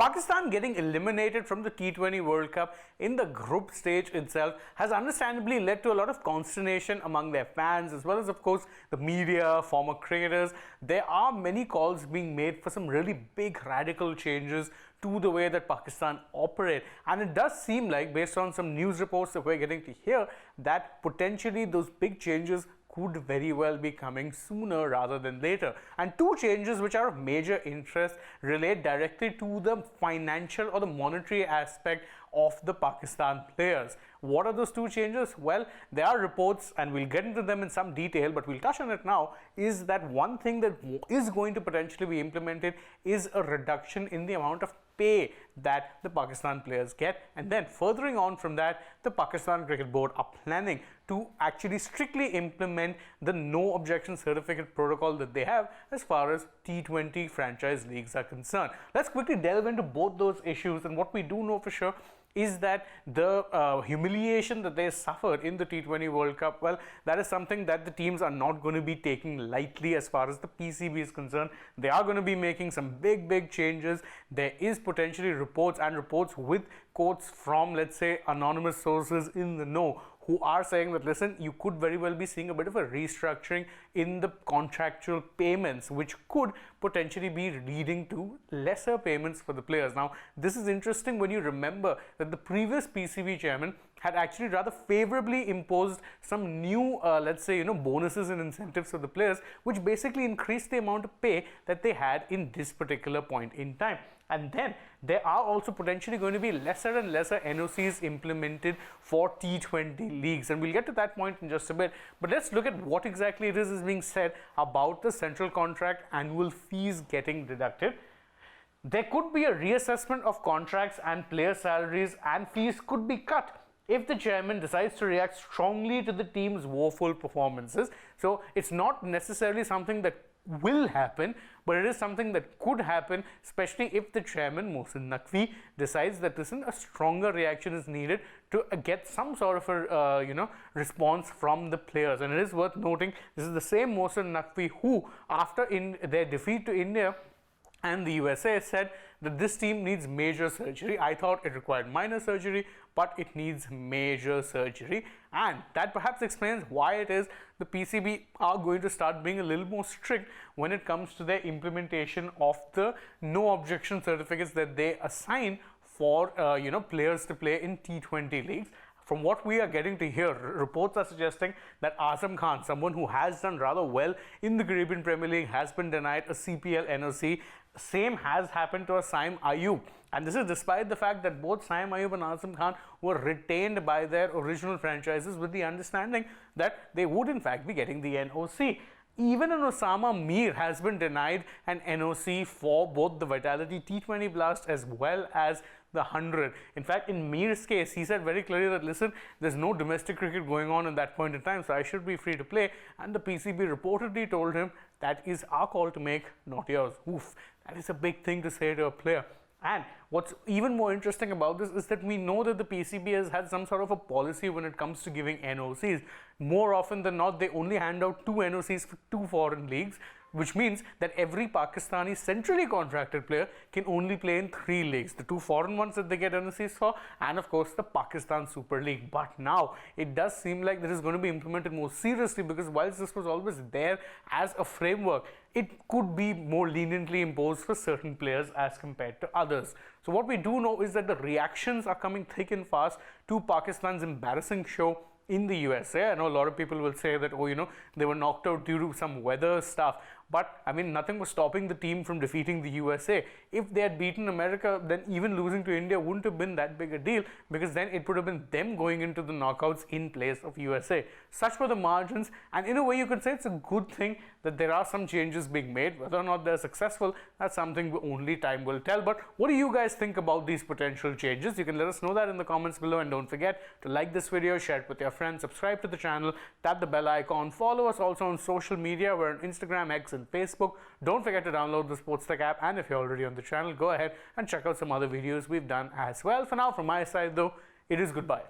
Pakistan getting eliminated from the T20 World Cup in the group stage itself has understandably led to a lot of consternation among their fans, as well as, of course, the media, former cricketers. There are many calls being made for some really big radical changes to the way that Pakistan operate, and it does seem like, based on some news reports that we're getting to hear, that potentially those big changes could very well be coming sooner rather than later. And two changes which are of major interest relate directly to the financial or the monetary aspect of the Pakistan players. What are those two changes? Well, there are reports, and we'll get into them in some detail, but we'll touch on it now, is that one thing that is going to potentially be implemented is a reduction in the amount of pay that the Pakistan players get. And then furthering on from that, the Pakistan Cricket Board are planning to actually strictly implement the no objection certificate protocol that they have as far as T20 franchise leagues are concerned. Let's quickly delve into both those issues. And what we do know for sure is that the humiliation that they suffered in the T20 World Cup, well, that is something that the teams are not going to be taking lightly as far as the PCB is concerned. They are going to be making some big changes. There is potentially reports with quotes from, let's say, anonymous sources in the know, who are saying that, listen, you could very well be seeing a bit of a restructuring in the contractual payments, which could potentially be leading to lesser payments for the players. Now, this is interesting when you remember that the previous PCB chairman had actually rather favorably imposed some new, let's say, bonuses and incentives for the players, which basically increased the amount of pay that they had in this particular point in time. And then there are also potentially going to be lesser and lesser NOCs implemented for T20 leagues, and we'll get to that point in just a bit. But let's look at what exactly it is being said about the central contract annual fees getting deducted. There could be a reassessment of contracts, and player salaries and fees could be cut if the chairman decides to react strongly to the team's woeful performances. So it's not necessarily something that will happen, but it is something that could happen, especially if the chairman, Mohsin Naqvi, decides that a stronger reaction is needed to get some sort of a response from the players. And it is worth noting, this is the same Mohsin Naqvi who, after their defeat to India and the USA, said that this team needs major surgery. I thought it required minor surgery, but it needs major surgery. And that perhaps explains why it is the PCB are going to start being a little more strict when it comes to their implementation of the no objection certificates that they assign for players to play in T20 leagues. From what we are getting to hear, reports are suggesting that Azam Khan, someone who has done rather well in the Caribbean Premier League, has been denied a CPL NOC. Same has happened to Saim Ayub, and this is despite the fact that both Saim Ayub and Azam Khan were retained by their original franchises with the understanding that they would in fact be getting the NOC. Even an Osama Mir has been denied an NOC for both the Vitality T20 Blast as well as the 100. In fact, in Mir's case, he said very clearly that, listen, there's no domestic cricket going on in that point in time, so I should be free to play. And the PCB reportedly told him, that is our call to make, not yours. Oof, that is a big thing to say to a player. And what's even more interesting about this is that we know that the PCB has had some sort of a policy when it comes to giving NOCs. More often than not, they only hand out 2 NOCs for 2 foreign leagues, which means that every Pakistani centrally contracted player can only play in 3 leagues. The 2 foreign ones that they get NOCs for, and of course the Pakistan Super League. But now it does seem like this is going to be implemented more seriously, because whilst this was always there as a framework, it could be more leniently imposed for certain players as compared to others. So what we do know is that the reactions are coming thick and fast to Pakistan's embarrassing show in the USA. I know a lot of people will say that, oh, they were knocked out due to some weather stuff. But, I mean, nothing was stopping the team from defeating the USA. If they had beaten America, then even losing to India wouldn't have been that big a deal, because then it would have been them going into the knockouts in place of USA. Such were the margins, and in a way you could say it's a good thing that there are some changes being made. Whether or not they're successful, that's something only time will tell. But what do you guys think about these potential changes? You can let us know that in the comments below, and don't forget to like this video, share it with your friends, subscribe to the channel, tap the bell icon, follow us also on social media. We're on Instagram, X, and Facebook. Don't forget to download the AajTak app, and if you're already on the channel, go ahead and check out some other videos we've done as well. For now, from my side though, it is goodbye.